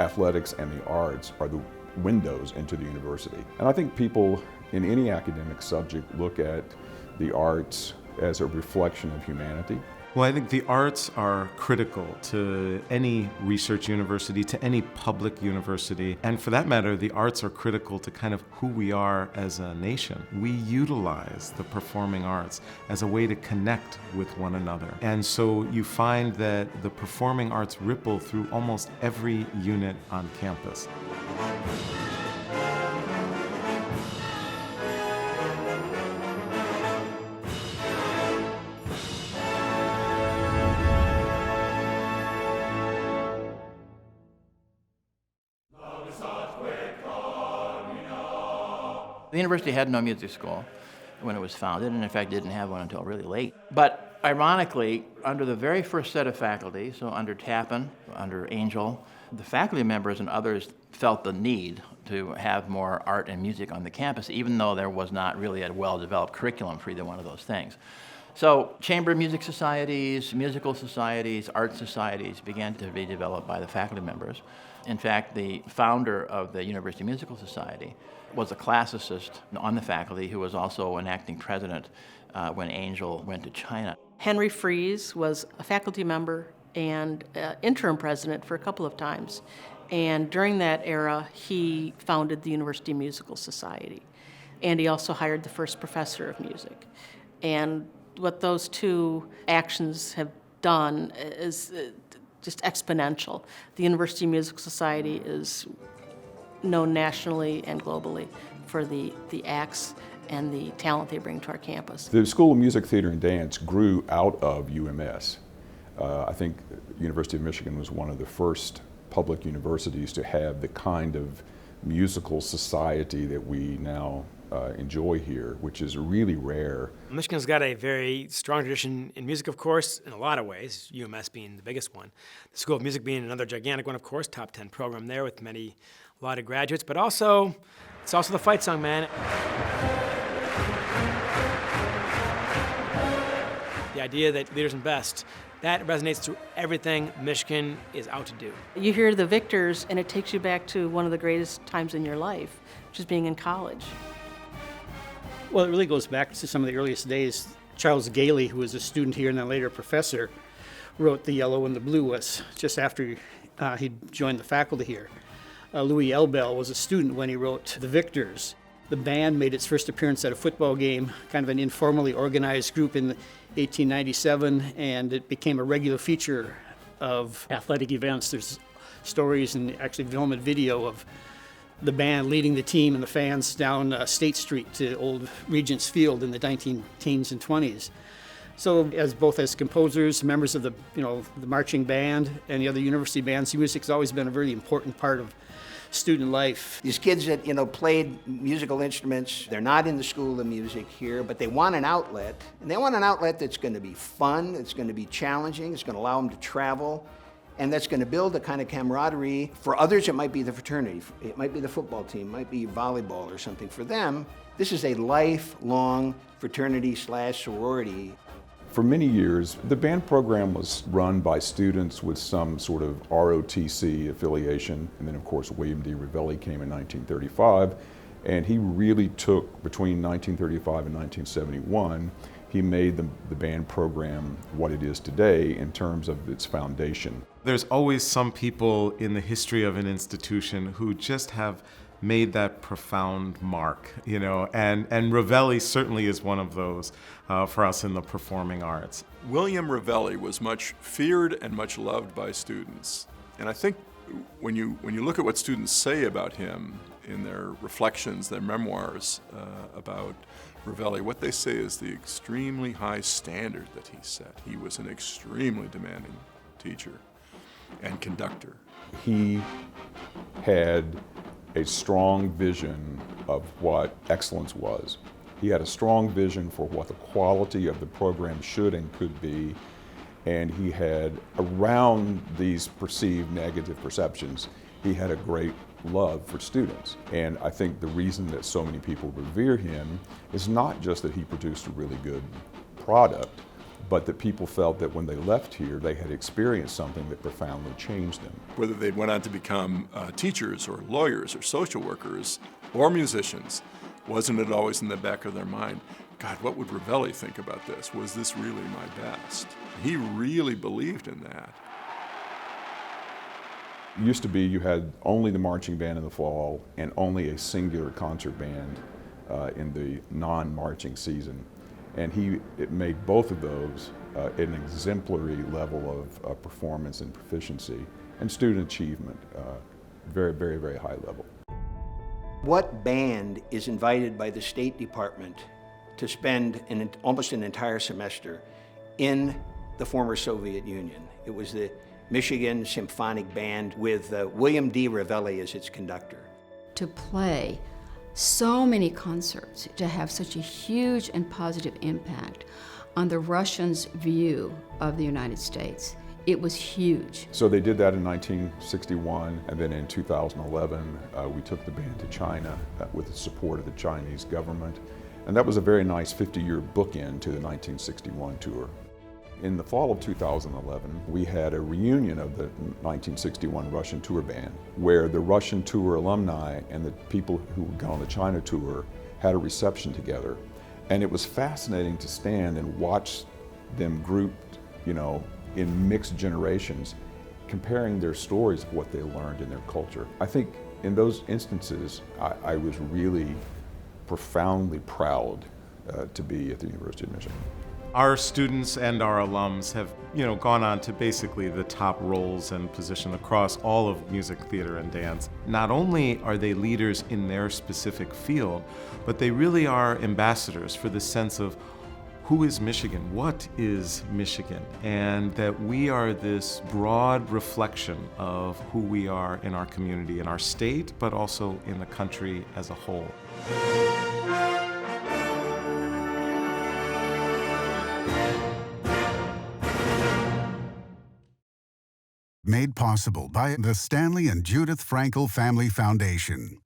athletics and the arts are the windows into the university. And I think people in any academic subject look at the arts as a reflection of humanity. Well, I think the arts are critical to any research university, to any public university, and for that matter, the arts are critical to kind of who we are as a nation. We utilize the performing arts as a way to connect with one another. And so you find that the performing arts ripple through almost every unit on campus. The university had no music school when it was founded, and in fact didn't have one until really late. But ironically, under the very first set of faculty, so under Tappan, under Angel, the faculty members and others felt the need to have more art and music on the campus, even though there was not really a well-developed curriculum for either one of those things. So chamber music societies, musical societies, art societies began to be developed by the faculty members. In fact, the founder of the University Musical Society was a classicist on the faculty who was also an acting president when Angel went to China. Henry Fries was a faculty member and interim president for a couple of times. And during that era, he founded the University Musical Society. And he also hired the first professor of music. And what those two actions have done is just exponential. The University Musical Society is known nationally and globally for the acts and the talent they bring to our campus. The School of Music, Theater, and Dance grew out of UMS. I think University of Michigan was one of the first public universities to have the kind of musical society that we now enjoy here, which is really rare. Michigan's got a very strong tradition in music, of course, in a lot of ways, UMS being the biggest one. The School of Music being another gigantic one, of course, top 10 program there with a lot of graduates, but also, it's also the fight song, man. The idea that leaders and best, that resonates through everything Michigan is out to do. You hear the victors, and it takes you back to one of the greatest times in your life, which is being in college. Well, it really goes back to some of the earliest days. Charles Gailey, who was a student here and then later a professor, wrote The Yellow and the Blue was just after he joined the faculty here. Louis Elbel was a student when he wrote The Victors. The band made its first appearance at a football game, kind of an informally organized group in 1897, and it became a regular feature of athletic events. There's stories and actually film and video of the band leading the team and the fans down State Street to old Regents Field in the 19-teens and 20s. So both as composers, members of the marching band and the other university bands, music has always been a very important part of student life. These kids that played musical instruments, they're not in the School of Music here, but they want an outlet. And they want an outlet that's going to be fun, it's going to be challenging, it's going to allow them to travel, and that's going to build a kind of camaraderie. For others, it might be the fraternity, it might be the football team, it might be volleyball or something. For them, this is a lifelong fraternity/sorority. For many years, the band program was run by students with some sort of ROTC affiliation, and then of course William D. Ravelli came in 1935, and he really took, between 1935 and 1971, he made the band program what it is today in terms of its foundation. There's always some people in the history of an institution who just have made that profound mark, and Ravelli certainly is one of those for us in the performing arts. William Ravelli was much feared and much loved by students. And I think when you look at what students say about him in their reflections, their memoirs about Ravelli, what they say is the extremely high standard that he set. He was an extremely demanding teacher and conductor. He had a strong vision of what excellence was. He had a strong vision for what the quality of the program should and could be, and he had, around these perceived negative perceptions, he had a great love for students. And I think the reason that so many people revere him is not just that he produced a really good product, but that people felt that when they left here, they had experienced something that profoundly changed them. Whether they went on to become teachers or lawyers or social workers or musicians, wasn't it always in the back of their mind, God, what would Ravelli think about this? Was this really my best? He really believed in that. It used to be you had only the marching band in the fall and only a singular concert band in the non-marching season. And it made both of those an exemplary level of performance and proficiency and student achievement, very, very, very high level. What band is invited by the State Department to spend almost an entire semester in the former Soviet Union? It was the Michigan Symphonic Band with William D. Ravelli as its conductor. To play so many concerts, to have such a huge and positive impact on the Russians' view of the United States, it was huge. So they did that in 1961, and then in 2011, we took the band to China with the support of the Chinese government. And that was a very nice 50-year bookend to the 1961 tour. In the fall of 2011, we had a reunion of the 1961 Russian tour band, where the Russian tour alumni and the people who had gone on the China tour had a reception together. And it was fascinating to stand and watch them grouped, in mixed generations, comparing their stories of what they learned in their culture. I think in those instances, I was really profoundly proud to be at the University of Michigan. Our students and our alums have, gone on to basically the top roles and position across all of music, theater, and dance. Not only are they leaders in their specific field, but they really are ambassadors for the sense of who is Michigan? What is Michigan? And that we are this broad reflection of who we are in our community, in our state, but also in the country as a whole. Made possible by the Stanley and Judith Frankel Family Foundation.